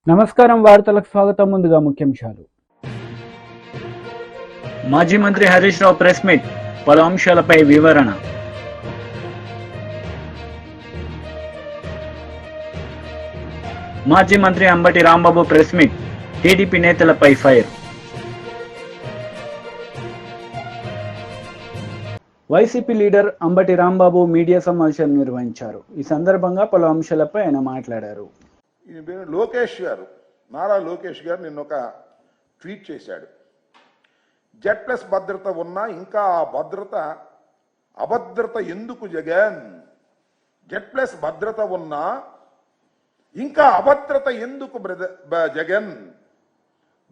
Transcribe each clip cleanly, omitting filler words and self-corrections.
నమస్కారం వార్తలకు స్వాగతం. ముందుగా ముఖ్యాంశాలు. మాజీ మంత్రి హరీష్ రావు ప్రెస్ మీట్, పలు అంశాలపై వివరణ. మాజీ మంత్రి Ambati Rambabu press meet, TDP నేతలపై fire. YCP leader Ambati Rambabu media సమావేశం నిర్వహించారు. ఈ సందర్భంగా పలు అంశాలపై ఆయన మాట్లాడారు. లోకేష్ గారు, నారా లోకేష్ గారు నిన్న ఒక ట్వీట్ చేశాడు. Z+ భద్రత ఉన్నా ఇంకా ఆ అభద్రత ఎందుకు జగన్? Z+ భద్రత ఉన్నా ఇంకా అభద్రత ఎందుకు జగన్?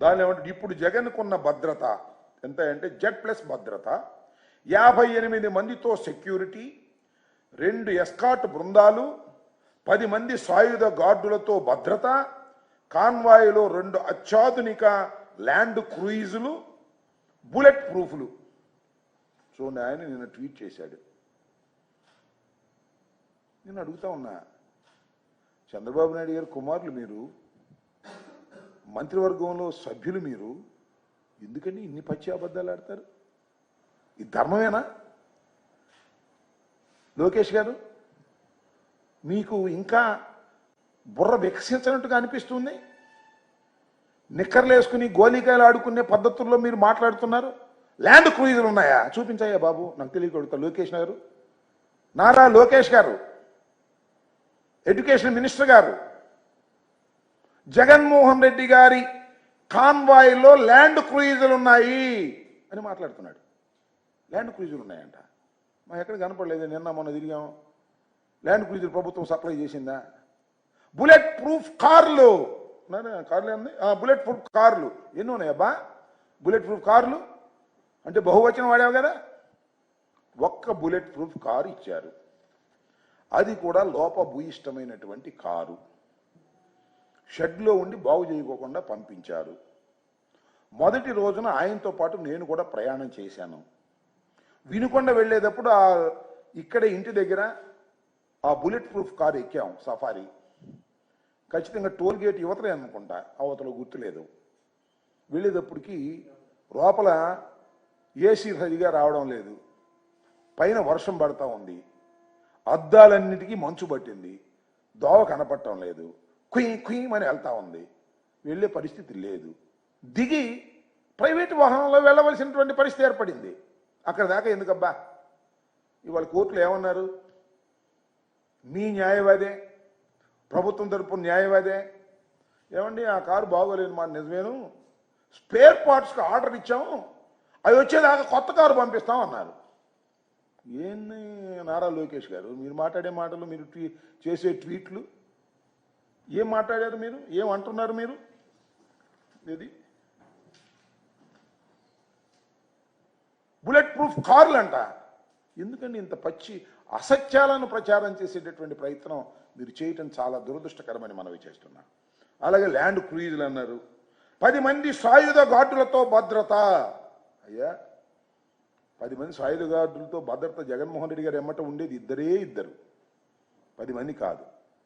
దాని ఏమంటే ఇప్పుడు జగన్కున్న భద్రత ఎంత అంటే Z+ భద్రత 58 మందితో సెక్యూరిటీ, 2 ఎస్కాట్ బృందాలు, 10 మంది సాయుధ గార్డులతో భద్రత, కాన్వాయ్లో 2 అత్యాధునిక ల్యాండ్ క్రూయిజులు, బుల్లెట్ ప్రూఫ్లు. చూడండి, ఆయన నిన్న ట్వీట్ చేశాడు. నేను అడుగుతా ఉన్నా, చంద్రబాబు నాయుడు గారు కుమారులు మీరు, మంత్రివర్గంలో సభ్యులు మీరు, ఎందుకని ఇన్ని పచ్చి అబద్ధాలు ఆడతారు? ఇది ధర్మమేనా? లోకేష్ గారు, మీకు ఇంకా బుర్ర వికసించినట్టుగా అనిపిస్తుంది. నిక్కర్లు వేసుకుని గోలీకాయలు ఆడుకునే పద్ధతుల్లో మీరు మాట్లాడుతున్నారు. ల్యాండ్ క్రూయిజులు ఉన్నాయా? చూపించాయా బాబు, నాకు తెలియకూడదు. లోకేష్ గారు, నారా లోకేష్ గారు, ఎడ్యుకేషన్ మినిస్టర్ గారు, జగన్మోహన్ రెడ్డి గారి కాన్వాయ్లో ల్యాండ్ క్రూయిజులు ఉన్నాయి అని మాట్లాడుతున్నాడు. ల్యాండ్ క్రూయిజులు ఉన్నాయంట. మా ఎక్కడ కనపడలేదు. నిన్న మొన్న తిరిగాం. ల్యాండ్ క్రూయిజులు ప్రభుత్వం సప్లై చేసిందా? బుల్లెట్ ప్రూఫ్ కార్లు, కార్లు ఏంది? బుల్లెట్ ప్రూఫ్ కార్లు ఎన్ని ఉన్నాయబ్బా? బుల్లెట్ ప్రూఫ్ కార్లు అంటే బహువచనం వాడావు కదా. ఒక్క బుల్లెట్ ప్రూఫ్ కారు ఇచ్చారు, అది కూడా లోపభూయిష్టమైనటువంటి కారు. షెడ్లో ఉండి బాగు చేయకోకుండా పంపించారు. మొదటి రోజున ఆయనతో పాటు నేను కూడా ప్రయాణం చేశాను. వినుకొండ వెళ్ళేటప్పుడు ఇక్కడ ఇంటి దగ్గర ఆ బుల్లెట్ ప్రూఫ్ కారు ఎక్కాం, సఫారీ. ఖచ్చితంగా టోల్ గేట్ యువతలే అనుకుంటా, అవతల గుర్తులేదు. వెళ్ళేటప్పటికి లోపల ఏసీ సరిగా రావడం లేదు, పైన వర్షం పడతా ఉంది, అద్దాలన్నిటికీ మంచు పట్టింది, దోవ కనపడటం లేదు, కుయ్యమని వెళ్తా ఉంది. వెళ్ళే పరిస్థితి లేదు. దిగి ప్రైవేటు వాహనంలో వెళ్ళవలసినటువంటి పరిస్థితి ఏర్పడింది. అక్కడ దాకా ఎందుకబ్బా? ఇవాళ కోర్టులు ఏమన్నారు? మీ న్యాయవాదే, ప్రభుత్వం తరపున న్యాయవాదే, ఏమండి ఆ కారు బాగోలేదు మాట నిజమేను, స్పేర్ పార్ట్స్కి ఆర్డర్ ఇచ్చాము, అవి వచ్చేదాకా కొత్త కారు పంపిస్తాం అన్నారు. ఏంది నారా లోకేష్ గారు, మీరు మాట్లాడే మాటలు, మీరు చేసే ట్వీట్లు, ఏం మాట్లాడారు మీరు? ఏం అంటున్నారు మీరు? ఇది బుల్లెట్ ప్రూఫ్ కార్లు అంట. ఎందుకండి ఇంత పచ్చి అసత్యాలను ప్రచారం చేసేటటువంటి ప్రయత్నం మీరు చేయటం చాలా దురదృష్టకరమని మనవి చేస్తున్నా. అలాగే ల్యాండ్ క్రూయిజులు అన్నారు. 10 మంది సాయుధ గార్డులతో భద్రత. అయ్యా, 10 మంది సాయుధ గార్డులతో భద్రత జగన్మోహన్ రెడ్డి గారు ఎమ్మట ఉండేది ఇద్దరు, 10 మంది కాదు.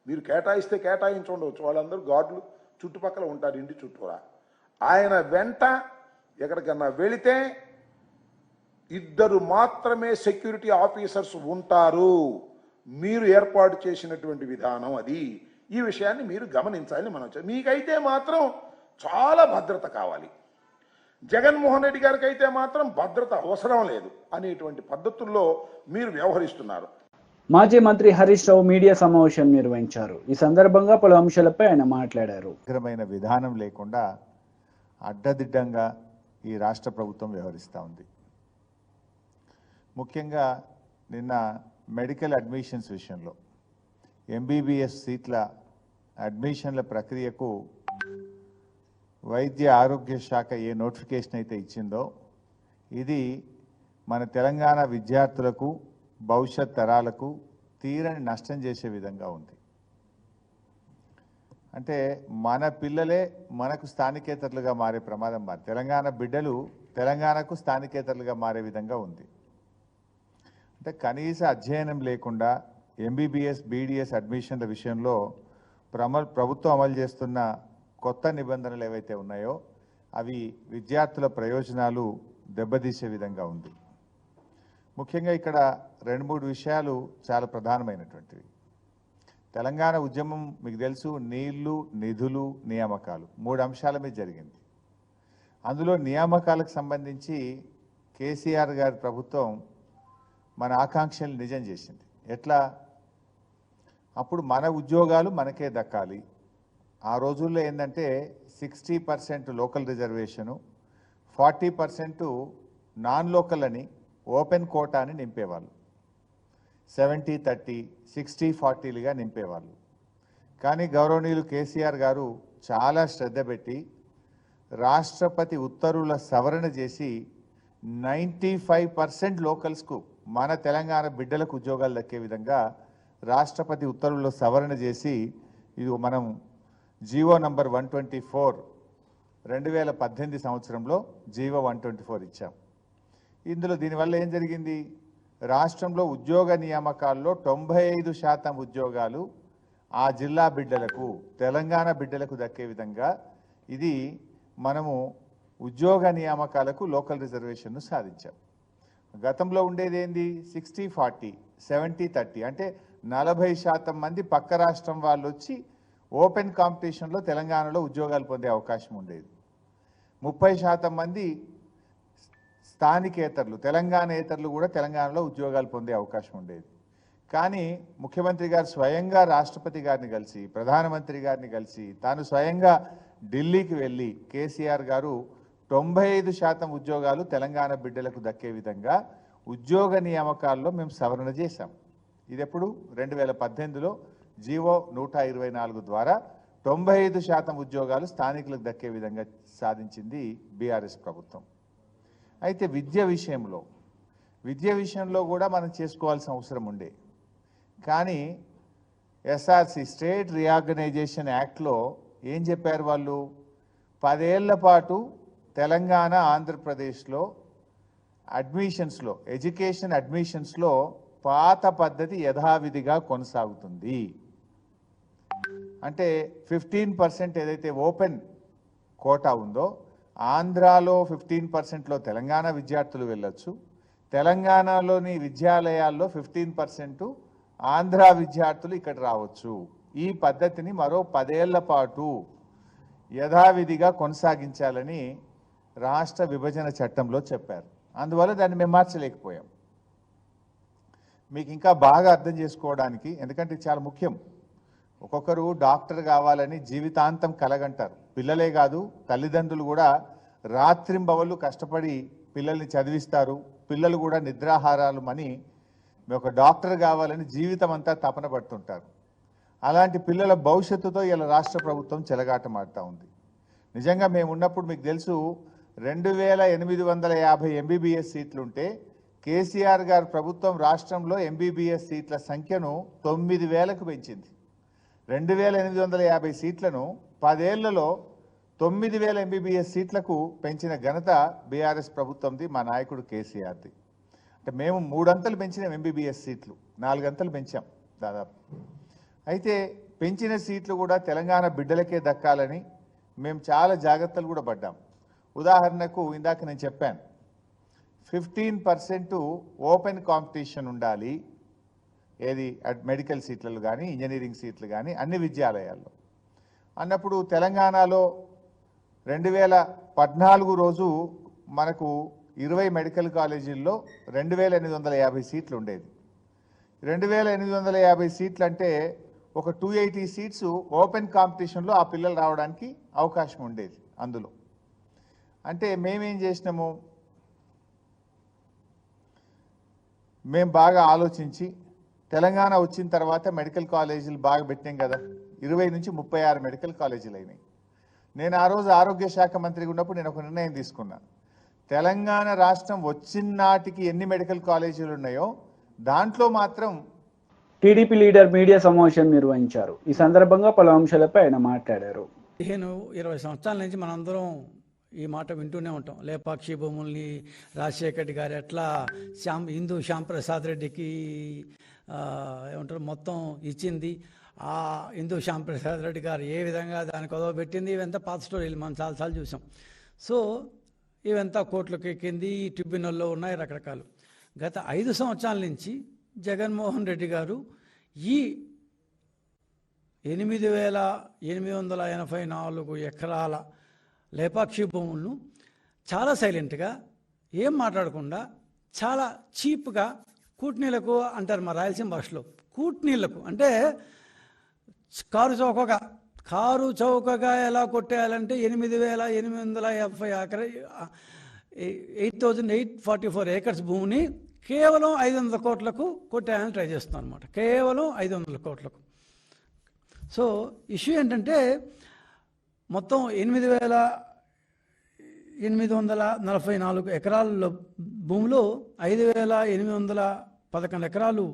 మీరు కేటాయిస్తే కేటాయించుండవచ్చు, వాళ్ళందరూ గార్డులు చుట్టుపక్కల ఉంటారు, ఇంటి చుట్టూరా. ఆయన వెంట ఎక్కడికన్నా వెళితే 2 మాత్రమే సెక్యూరిటీ ఆఫీసర్స్ ఉంటారు. మీరు ఏర్పాటు చేసినటువంటి విధానం అది. ఈ విషయాన్ని మీరు గమనించాలని మనం. మీకైతే మాత్రం చాలా భద్రత కావాలి, జగన్మోహన్ రెడ్డి గారికి అయితే మాత్రం భద్రత అవసరం లేదు అనేటువంటి పద్ధతుల్లో మీరు వ్యవహరిస్తున్నారు. మాజీ మంత్రి హరీష్ రావు మీడియా సమావేశం నిర్వహించారు. ఈ సందర్భంగా పలు అంశాలపై ఆయన మాట్లాడారు. విధానం లేకుండా అడ్డదిడ్డంగా ఈ రాష్ట్ర ప్రభుత్వం వ్యవహరిస్తూ ఉంది. ముఖ్యంగా నిన్న మెడికల్ అడ్మిషన్స్ విషయంలో MBBS సీట్ల అడ్మిషన్ల ప్రక్రియకు వైద్య ఆరోగ్య శాఖ ఏ నోటిఫికేషన్ అయితే ఇచ్చిందో, ఇది మన తెలంగాణ విద్యార్థులకు, భవిష్యత్ తరాలకు తీరని నష్టం చేసే విధంగా ఉంది. అంటే మన పిల్లలే మనకు స్థానికేతరులుగా మారే ప్రమాదం, తెలంగాణ బిడ్డలు తెలంగాణకు స్థానికేతరులుగా మారే విధంగా ఉంది. అంటే కనీస అధ్యయనం లేకుండా MBBS BDS అడ్మిషన్ల విషయంలో ప్రభుత్వం అమలు చేస్తున్న కొత్త నిబంధనలు ఏవైతే ఉన్నాయో అవి విద్యార్థుల ప్రయోజనాలు దెబ్బతీసే విధంగా ఉంది. ముఖ్యంగా ఇక్కడ 2-3 విషయాలు చాలా ప్రధానమైనటువంటివి. తెలంగాణ ఉద్యమం మీకు తెలుసు, నీళ్లు, నిధులు, నియామకాలు 3 అంశాల మీద జరిగింది. అందులో నియామకాలకు సంబంధించి కేసీఆర్ గారి ప్రభుత్వం మన ఆకాంక్షలు నిజం చేసింది. ఎట్లా? అప్పుడు మన ఉద్యోగాలు మనకే దక్కాలి. ఆ రోజుల్లో ఏంటంటే 60% లోకల్ రిజర్వేషను, 40% నాన్ లోకల్ అని ఓపెన్ కోటాని నింపేవాళ్ళు. 70-30, 60-40లుగా నింపేవాళ్ళు. కానీ గౌరవనీయులు కేసీఆర్ గారు చాలా శ్రద్ధ పెట్టి రాష్ట్రపతి ఉత్తర్వుల సవరణ చేసి 95% లోకల్స్కు, మన తెలంగాణ బిడ్డలకు ఉద్యోగాలు దక్కే విధంగా రాష్ట్రపతి ఉత్తర్వుల్లో సవరణ చేసి ఇది మనం జీవో నంబర్ 124 2018 సంవత్సరంలో జీవో 124 ఇచ్చాం. ఇందులో దీనివల్ల ఏం జరిగింది? రాష్ట్రంలో ఉద్యోగ నియామకాల్లో 95% ఉద్యోగాలు ఆ జిల్లా బిడ్డలకు, తెలంగాణ బిడ్డలకు దక్కే విధంగా ఇది మనము ఉద్యోగ నియామకాలకు లోకల్ రిజర్వేషన్ను సాధించాం. గతంలో ఉండేది ఏంది? 60-40, 70-30, అంటే 40% మంది పక్క రాష్ట్రం వాళ్ళు వచ్చి ఓపెన్ కాంపిటీషన్లో తెలంగాణలో ఉద్యోగాలు పొందే అవకాశం ఉండేది. 30% మంది స్థానికేతరులు, తెలంగాణేతరులు కూడా తెలంగాణలో ఉద్యోగాలు పొందే అవకాశం ఉండేది. కానీ ముఖ్యమంత్రి గారు స్వయంగా రాష్ట్రపతి గారిని కలిసి, ప్రధానమంత్రి గారిని కలిసి, తాను స్వయంగా ఢిల్లీకి వెళ్ళి కేసీఆర్ గారు 95% ఉద్యోగాలు తెలంగాణ బిడ్డలకు దక్కే విధంగా ఉద్యోగ నియామకాల్లో మేము సవరణ చేశాం. ఇది ఎప్పుడు? 2018లో జీవో 124 ద్వారా 95% ఉద్యోగాలు స్థానికులకు దక్కే విధంగా సాధించింది బీఆర్ఎస్ ప్రభుత్వం. అయితే విద్య విషయంలో కూడా మనం చేసుకోవాల్సిన అవసరం ఉండే. కానీ ఎస్ఆర్సి స్టేట్ రీఆర్గనైజేషన్ యాక్ట్లో ఏం చెప్పారు వాళ్ళు? 10 ఏళ్ల పాటు తెలంగాణ, ఆంధ్రప్రదేశ్లో అడ్మిషన్స్లో, ఎడ్యుకేషన్ అడ్మిషన్స్లో పాత పద్ధతి యథావిధిగా కొనసాగుతుంది. అంటే 15% ఏదైతే ఓపెన్ కోటా ఉందో, ఆంధ్రాలో 15%లో తెలంగాణ విద్యార్థులు వెళ్ళొచ్చు, తెలంగాణలోని విద్యాలయాల్లో 15% ఆంధ్ర విద్యార్థులు ఇక్కడ రావచ్చు. ఈ పద్ధతిని మరో 10 ఏళ్ల పాటు యథావిధిగా కొనసాగించాలని రాష్ట్ర విభజన చట్టంలో చెప్పారు. అందువల్ల దాన్ని మేము మార్చలేకపోయాం. మీకు ఇంకా బాగా అర్థం చేసుకోవడానికి, ఎందుకంటే ఇది చాలా ముఖ్యం. ఒక్కొక్కరు డాక్టర్ కావాలని జీవితాంతం కలగంటారు. పిల్లలే కాదు, తల్లిదండ్రులు కూడా రాత్రింబవళ్ళు కష్టపడి పిల్లల్ని చదివిస్తారు. పిల్లలు కూడా నిద్రాహారాలు అని ఒక డాక్టర్ కావాలని జీవితం అంతా తపన పడుతుంటారు. అలాంటి పిల్లల భవిష్యత్తుతో ఇలా రాష్ట్ర ప్రభుత్వం చెలగాటమాడుతూ ఉంది. నిజంగా మేము ఉన్నప్పుడు మీకు తెలుసు 2850 ఎంబీబీఎస్ సీట్లుంటే కేసీఆర్ గారి ప్రభుత్వం రాష్ట్రంలో ఎంబీబీఎస్ సీట్ల సంఖ్యను 9000కు పెంచింది. 2850 సీట్లను 10 ఏళ్లలో 9000 ఎంబీబీఎస్ సీట్లకు పెంచిన ఘనత బీఆర్ఎస్ ప్రభుత్వంది, మా నాయకుడు కేసీఆర్ది. అంటే మేము 3 అంతలు పెంచినాం ఎంబీబీఎస్ సీట్లు, 4 అంతలు పెంచాం దాదాపు. అయితే పెంచిన సీట్లు కూడా తెలంగాణ బిడ్డలకే దక్కాలని మేము చాలా జాగ్రత్తలు కూడా పడ్డాం. ఉదాహరణకు ఇందాక నేను చెప్పాను, 15% ఓపెన్ కాంపిటీషన్ ఉండాలి. ఏది? మెడికల్ సీట్లలో కానీ, ఇంజనీరింగ్ సీట్లు కానీ అన్ని విద్యాలయాల్లో. అన్నప్పుడు తెలంగాణలో 2014 రోజు మనకు 20 మెడికల్ కాలేజీల్లో 2850 సీట్లు ఉండేది. 2850 సీట్లు అంటే ఒక 280 సీట్స్ ఓపెన్ కాంపిటీషన్లో ఆ పిల్లలు రావడానికి అవకాశం ఉండేది. అందులో అంటే మేమేం చేసినాము, మేము బాగా ఆలోచించి తెలంగాణ వచ్చిన తర్వాత మెడికల్ కాలేజీలు బాగా పెట్టాం కదా, 20 నుంచి 36 మెడికల్ కాలేజీలు అయినాయి. నేను ఆ రోజు ఆరోగ్య శాఖ మంత్రిగా ఉన్నప్పుడు నేను ఒక నిర్ణయం తీసుకున్నా. తెలంగాణ రాష్ట్రం వచ్చిన నాటికి ఎన్ని మెడికల్ కాలేజీలు ఉన్నాయో దాంట్లో మాత్రం. టీడీపీ లీడర్ మీడియా సమావేశం నిర్వహించారు. ఈ సందర్భంగా పలు అంశాలపై ఆయన మాట్లాడారు. 15-20 సంవత్సరాల నుంచి మనందరం ఈ మాట వింటూనే ఉంటాం. లేపాక్షి భూముల్ని రాజశేఖర్ రెడ్డి గారు ఎట్లా హిందూ శ్యాంప్రసాద్ రెడ్డికి ఏమంటారు మొత్తం ఇచ్చింది. ఇందు శ్యాంప్రసాద్ రెడ్డి గారు ఏ విధంగా దాన్ని కొదవబెట్టింది, ఇవంతా పాత స్టోరీలు మనం చాలాసార్లు చూసాం. సో ఇవంతా కోర్టులకు ఎక్కింది, ఈ ట్రిబ్యునల్లో ఉన్నాయి రకరకాలు. గత 5 సంవత్సరాల నుంచి జగన్మోహన్ రెడ్డి గారు ఈ 8,884 ఎకరాల లేపాక్షి భూములను చాలా సైలెంట్గా ఏం మాట్లాడకుండా చాలా చీప్గా కూట్నీళ్ళకు అంటారు మా రాయలసీమ భాషలో, కూట్నీళ్ళకు అంటే కారు చౌకగా ఎలా కొట్టేయాలంటే 8,844 ఏకర్స్ భూమిని కేవలం 500 కోట్లకు కొట్టేయాలని ట్రై చేస్తున్నాం అనమాట. కేవలం 500 కోట్లకు. సో ఇష్యూ ఏంటంటే మొత్తం 8,844 ఎకరాల భూములు 5,811 ఎకరాలు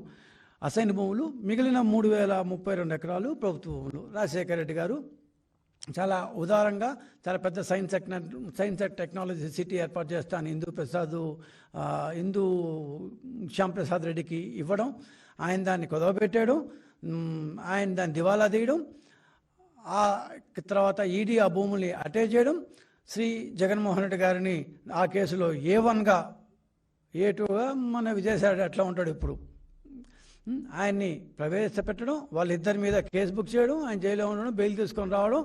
అసైన్ భూములు, మిగిలిన 3,032 ఎకరాలు ప్రభుత్వ భూములు. రాజశేఖర రెడ్డి గారు చాలా ఉదారంగా చాలా పెద్ద సైన్స్ అండ్ టెక్నాలజీ సిటీ ఏర్పాటు చేస్తాను ఇందు శ్యాంప్రసాద్ రెడ్డికి ఇవ్వడం, ఆయన దాన్ని కుదవబెట్టడం, ఆయన దాన్ని దివాలా తీయడం, ఆ తర్వాత ఈడీ ఆ భూముల్ని అటాచ్ చేయడం, శ్రీ జగన్మోహన్ రెడ్డి గారిని ఆ కేసులో A1గా A2గా మన విజయసాయి ఎట్లా ఉంటాడు ఇప్పుడు ఆయన్ని ప్రవేశపెట్టడం, వాళ్ళిద్దరి మీద కేసు బుక్ చేయడం, ఆయన జైల్లో ఉండడం, బెయిల్ తీసుకొని రావడం,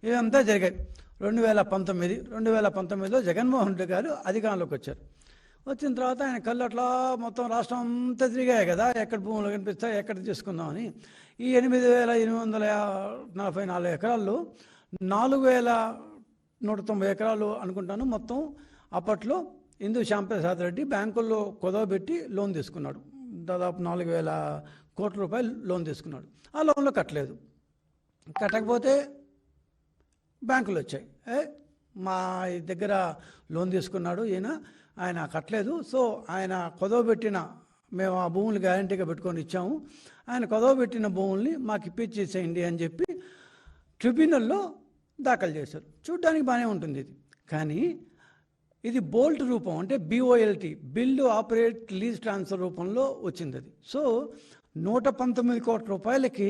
ఇదంతా జరిగాయి. 2019లో జగన్మోహన్ రెడ్డి గారు అధికారంలోకి వచ్చారు. వచ్చిన తర్వాత ఆయన కళ్ళు అట్లా మొత్తం రాష్ట్రం అంతా తిరిగాయి కదా, ఎక్కడ భూములు కనిపిస్తాయి, ఎక్కడ తీసుకుందామని. ఈ 8,844 ఎకరాల్లో 4,190 ఎకరాలు అనుకుంటాను మొత్తం అప్పట్లో ఇందు శ్యాంప్రసాద్ రెడ్డి బ్యాంకుల్లో కుదవబెట్టి లోన్ తీసుకున్నాడు. దాదాపు 4,000 కోట్ల రూపాయలు లోన్ తీసుకున్నాడు. ఆ లోన్లో కట్టలేదు. కట్టకపోతే బ్యాంకులు వచ్చాయి, మా దగ్గర లోన్ తీసుకున్నాడు ఆయన కట్టలేదు, సో ఆయన కుదవబెట్టిన మేము ఆ భూములు గ్యారంటీగా పెట్టుకొని ఇచ్చాము, ఆయన కుదవబెట్టిన భూముల్ని మాకు ఇప్పించేసేయండి అని చెప్పి ట్రిబ్యునల్లో దాఖలు చేశారు. చూడ్డానికి బాగానే ఉంటుంది ఇది, కానీ ఇది బోల్ట్ రూపం అంటే BOLT build operate lease transfer రూపంలో వచ్చింది అది. సో 119 కోట్ల రూపాయలకి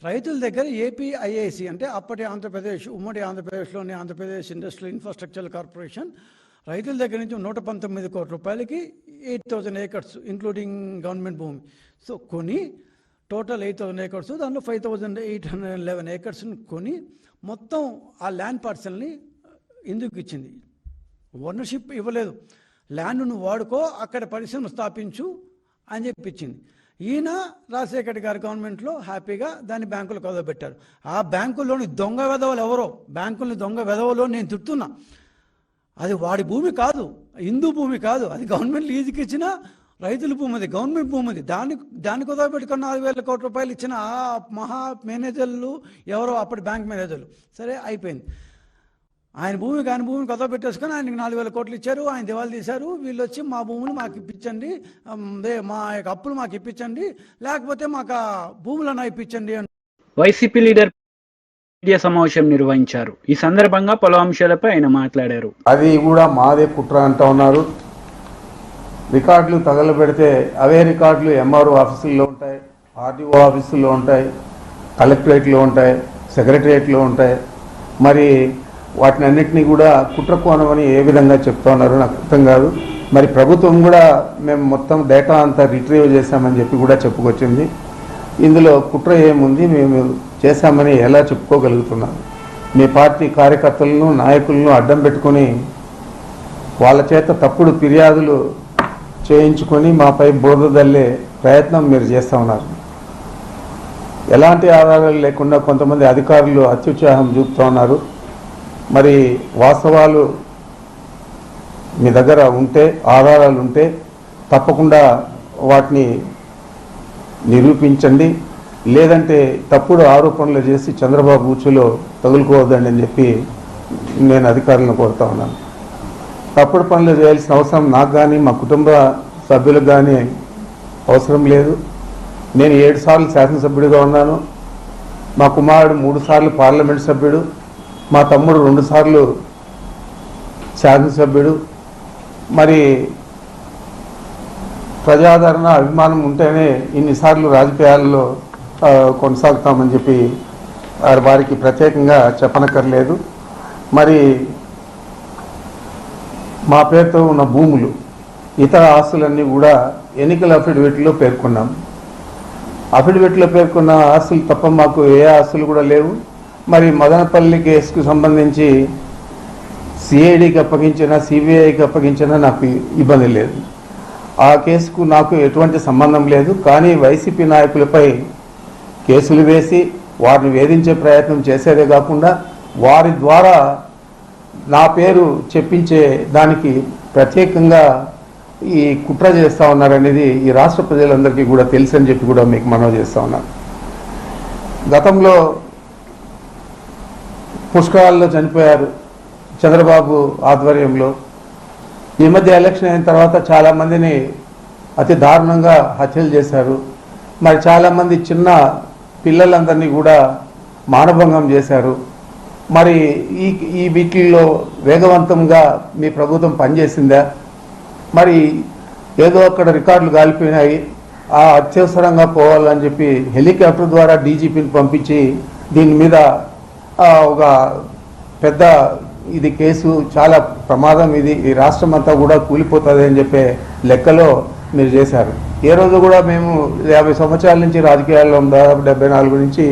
రైతుల దగ్గర APIIC అంటే అప్పటి ఆంధ్రప్రదేశ్ ఉమ్మడి ఆంధ్రప్రదేశ్లోని ఆంధ్రప్రదేశ్ ఇండస్ట్రియల్ ఇన్ఫ్రాస్ట్రక్చర్ కార్పొరేషన్ రైతుల దగ్గర నుంచి 119 కోట్ల రూపాయలకి 8,000 ఏకర్స్ ఇంక్లూడింగ్ గవర్నమెంట్ భూమి. సో కొని టోటల్ 8,000 ఏకర్స్, దాంట్లో 5,811 ఏకర్స్ని కొని మొత్తం ఆ ల్యాండ్ పార్సల్ని ఎందుకు ఇచ్చింది. ఓనర్షిప్ ఇవ్వలేదు, ల్యాండ్ నువ్వు వాడుకో, అక్కడ పరిశ్రమ స్థాపించు అని చెప్పించింది. ఈయన రాజశేఖర్ గారి గవర్నమెంట్లో హ్యాపీగా దాన్ని బ్యాంకులు కుదవబెట్టారు. ఆ బ్యాంకుల్లోని దొంగ వెధవలు ఎవరో, బ్యాంకుల్ని దొంగ వెధవలో నేను తిడుతున్నా. అది వాడి భూమి కాదు, హిందూ భూమి కాదు, అది గవర్నమెంట్ లీజుకి ఇచ్చిన రైతుల భూమి, అది గవర్నమెంట్ భూమి. అది దాన్ని కుదవబెట్టుకున్న 4,000 కోట్ల రూపాయలు ఇచ్చిన ఆ మహా మేనేజర్లు ఎవరో అప్పటి బ్యాంక్ మేనేజర్లు. సరే అయిపోయింది. ఆయన భూమి కాని భూమిని కొత్త పెట్టేసుకొని ఆయనకి 4,000 కోట్లు ఇచ్చారు, ఆయన దివాళా తీశారు. వీళ్ళు వచ్చి మా భూములు మాకు ఇప్పించండి, మా యొక్క అప్పులు మాకు ఇప్పించండి, లేకపోతే మాకు ఆ భూములను ఇప్పించండి అని వైసీపీ లీడర్ మీడియా సమావేశం నిర్వహించారు. ఈ సందర్భంగా పలు అంశాలపై ఆయన మాట్లాడారు. అది కూడా మాదే కుట్ర అంటూ ఉన్నారు. రికార్డులు తగలబెడితే అవే రికార్డులు MRO ఆఫీసుల్లో ఉంటాయి, RDO ఆఫీసుల్లో ఉంటాయి, కలెక్టరేట్లో ఉంటాయి, సెక్రటరియట్లో ఉంటాయి. మరి వాటిని అన్నింటినీ కూడా కుట్ర కోణమని ఏ విధంగా చెప్తా ఉన్నారో నాకు అర్థం కాదు. మరి ప్రభుత్వం కూడా మేము మొత్తం డేటా అంతా రిట్రీవ్ చేశామని చెప్పి కూడా చెప్పుకొచ్చింది. ఇందులో కుట్ర ఏముంది, మేము చేశామని ఎలా చెప్పుకోగలుగుతున్నాం? మీ పార్టీ కార్యకర్తలను నాయకులను అడ్డం పెట్టుకొని వాళ్ళ చేత తప్పుడు ఫిర్యాదులు చేయించుకొని మాపై బోధ దల్లే ప్రయత్నం మీరు చేస్తూ ఉన్నారు. ఎలాంటి ఆధారాలు లేకుండా కొంతమంది అధికారులు అత్యుత్సాహం చూపుతూ ఉన్నారు. మరి వాస్తవాలు మీ దగ్గర ఉంటే, ఆధారాలు ఉంటే తప్పకుండా వాటిని నిరూపించండి. లేదంటే తప్పుడు ఆరోపణలు చేసి చంద్రబాబు ఉచ్చులో తగులుకోవద్దండి అని చెప్పి నేను అధికారులను కోరుతా ఉన్నాను. తప్పుడు పనులు చేయాల్సిన అవసరం నాకు కానీ మా కుటుంబ సభ్యులకు కానీ అవసరం లేదు. నేను 7 సార్లు శాసనసభ్యుడిగా ఉన్నాను. మా కుమారుడు 3 సార్లు పార్లమెంట్ సభ్యుడు, మా తమ్ముడు 2 సార్లు శాసనసభ్యుడు. మరి ప్రజాదరణ అభిమానం ఉంటేనే ఇన్నిసార్లు రాజకీయాల్లో కొనసాగుతామని చెప్పి వారికి ప్రత్యేకంగా చెప్పనక్కర్లేదు. మరి మా పేరుతో ఉన్న భూములు, ఇతర ఆస్తులన్నీ కూడా ఎన్నికల అఫిడవిట్లో పేర్కొన్నాం. అఫిడవిట్లో పేర్కొన్న ఆస్తులు తప్ప మాకు ఏ ఆస్తులు కూడా లేవు. మరి మదనపల్లి కేసుకు సంబంధించి సిఐడికి అప్పగించిన, సిబిఐకి అప్పగించిన నాకు ఇబ్బంది లేదు. ఆ కేసుకు నాకు ఎటువంటి సంబంధం లేదు. కానీ వైసీపీ నాయకులపై కేసులు వేసి వారిని వేధించే ప్రయత్నం చేసేదే కాకుండా వారి ద్వారా నా పేరు చెప్పించే దానికి ప్రత్యేకంగా ఈ కుట్ర చేస్తూ ఉన్నారనేది ఈ రాష్ట్ర ప్రజలందరికీ కూడా తెలుసని చెప్పి కూడా మీకు మనవి చేస్తూ ఉన్నాను. గతంలో పుష్కరాల్లో చనిపోయారు చంద్రబాబు ఆధ్వర్యంలో. ఈ మధ్య ఎలక్షన్ అయిన తర్వాత చాలామందిని అతి దారుణంగా హత్యలు చేశారు. మరి చాలామంది చిన్న పిల్లలందరినీ కూడా మానభంగం చేశారు. మరి ఈ వీటిల్లో వేగవంతంగా మీ ప్రభుత్వం పనిచేసిందా? మరి ఏదో అక్కడ రికార్డులు కాలిపోయినాయి, ఆ అత్యవసరంగా పోవాలని చెప్పి హెలికాప్టర్ ద్వారా డీజీపీని పంపించి దీని మీద ఒక పెద్ద ఇది కేసు, చాలా ప్రమాదం, ఇది ఈ రాష్ట్రం అంతా కూడా కూలిపోతుంది అని చెప్పే లెక్కలో మీరు చేశారు. ఏ రోజు కూడా మేము 50 సంవత్సరాల నుంచి రాజకీయాల్లో, దాదాపు 74 నుంచి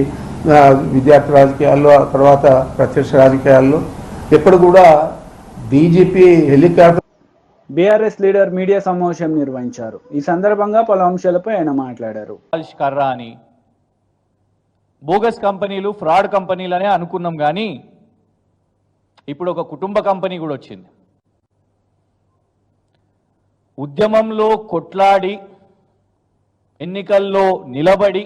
విద్యార్థి రాజకీయాల్లో, ఆ తర్వాత ప్రత్యక్ష రాజకీయాల్లో ఎప్పుడు కూడా DGP helicopter. BRS leader media సమావేశం నిర్వహించారు. ఈ సందర్భంగా పలు అంశాలపై ఆయన మాట్లాడారు. కర్రా అని బోగస్ కంపెనీలు, ఫ్రాడ్ కంపెనీలనే అనుకున్నాం, కానీ ఇప్పుడు ఒక కుటుంబ కంపెనీ కూడా వచ్చింది. ఉద్యమంలో కొట్లాడి, ఎన్నికల్లో నిలబడి,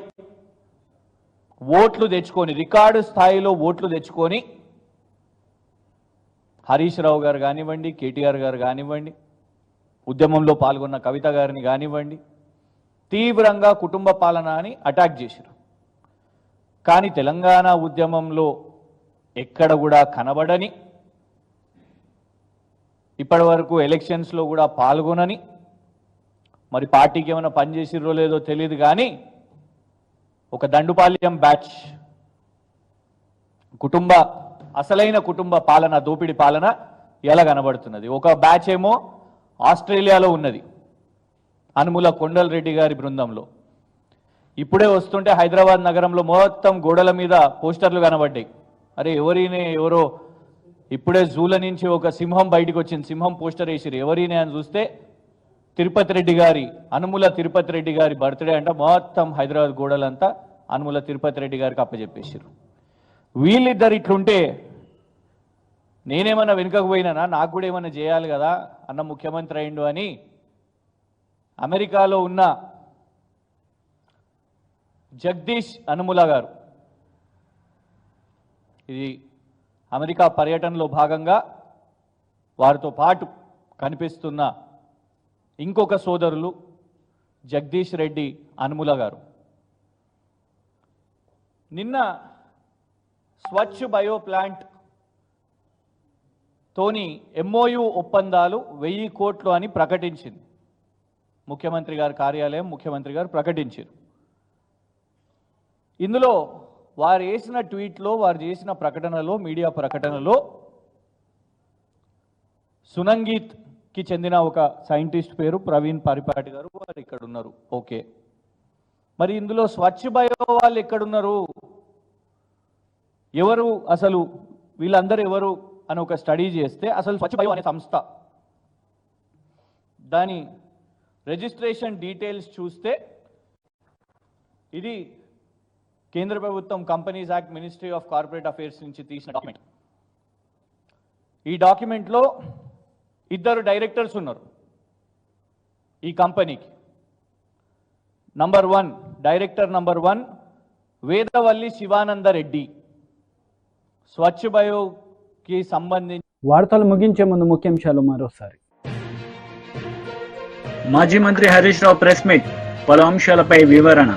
ఓట్లు తెచ్చుకొని, రికార్డు స్థాయిలో ఓట్లు తెచ్చుకొని, హరీష్ రావు గారు కానివ్వండి, కేటీఆర్ గారు కానివ్వండి, ఉద్యమంలో పాల్గొన్న కవిత గారిని కానివ్వండి, తీవ్రంగా కుటుంబ పాలన అని అటాక్ చేశారు. కానీ తెలంగాణ ఉద్యమంలో ఎక్కడ కూడా కనబడని, ఇప్పటి వరకు ఎలక్షన్స్లో కూడా పాల్గొనని, మరి పార్టీకి ఏమైనా పనిచేసిర్రో లేదో తెలియదు, కానీ ఒక దండుపాల్యం బ్యాచ్ అసలైన కుటుంబ పాలన, దోపిడి పాలన ఎలా కనబడుతున్నది. ఒక బ్యాచ్ ఏమో ఆస్ట్రేలియాలో ఉన్నది, అనుముల కొండల్ రెడ్డి గారి బృందంలో. ఇప్పుడే వస్తుంటే హైదరాబాద్ నగరంలో మొత్తం గోడల మీద పోస్టర్లు కనబడ్డాయి. అరే ఎవరో ఇప్పుడే జూల నుంచి ఒక సింహం బయటకు వచ్చింది, సింహం పోస్టర్ వేసిరు, ఎవరినే అని చూస్తే తిరుపతి రెడ్డి గారి, అనుముల తిరుపతి రెడ్డి గారి బర్త్డే అంట. మొత్తం హైదరాబాద్ గోడలంతా అనుముల తిరుపతి రెడ్డి గారికి అప్పచెప్పేసారు. వీళ్ళిద్దరు ఇట్లుంటే నేనేమన్నా వెనుకకు పోయినానా, నాకు కూడా ఏమన్నా చేయాలి కదా, అన్న ముఖ్యమంత్రి అయిండు అని అమెరికాలో ఉన్న జగదీష్ అనుముల గారు, ఇది అమెరికా పర్యటనలో భాగంగా వారితో పాటు కనిపిస్తున్న ఇంకొక సోదరులు జగదీష్ రెడ్డి అనుముల గారు నిన్న స్వచ్ఛ బయో ప్లాంట్ తోని ఎంఓయు ఒప్పందాలు 1000 కోట్లు అని ప్రకటించింది ముఖ్యమంత్రి గారి కార్యాలయం. ముఖ్యమంత్రి గారు ప్రకటించారు. ఇందులో వారు వేసిన ట్వీట్లో, వారు చేసిన ప్రకటనలో, మీడియా ప్రకటనలో సునంగీత్కి చెందిన ఒక సైంటిస్ట్ పేరు ప్రవీణ్ పరిపాటి గారు, వారు ఇక్కడ ఉన్నారు. ఓకే, మరి ఇందులో స్వచ్ఛ బయో వాళ్ళు ఎక్కడున్నారు, ఎవరు అసలు, వీళ్ళందరూ ఎవరు అని ఒక స్టడీ చేస్తే అసలు స్వచ్ఛ బయో అనే సంస్థ దాని రిజిస్ట్రేషన్ డీటెయిల్స్ చూస్తే ఇది కేంద్ర ప్రభుత్వం companies act, ministry of corporate affairs నుంచి తీసిన డాక్యుమెంట్. ఈ డాక్యుమెంట్లో 2 డైరెక్టర్స్ ఉన్నారు ఈ కంపెనీకి. Director number 1 Vedavalli Sivananda Reddy. స్వచ్ఛ బయోకి సంబంధించి వార్తలు ముగించే ముందు ముఖ్యాంశాలు మరోసారి. మాజీ మంత్రి హరీష్ రావు ప్రెస్ మీట్, పలు అంశాలపై వివరణ.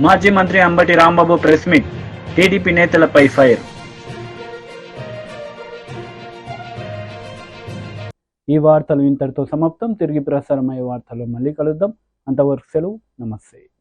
మాజీ మంత్రి Ambati Rambabu press meet, TDP నేతలపై ఫైర్. ఈ వార్తలు ఇంతటితో సమాప్తం. తిరిగి ప్రసారమయ్యే వార్తల్లో మళ్ళీ కలుద్దాం. అంతవరకు సెలవు. నమస్తే.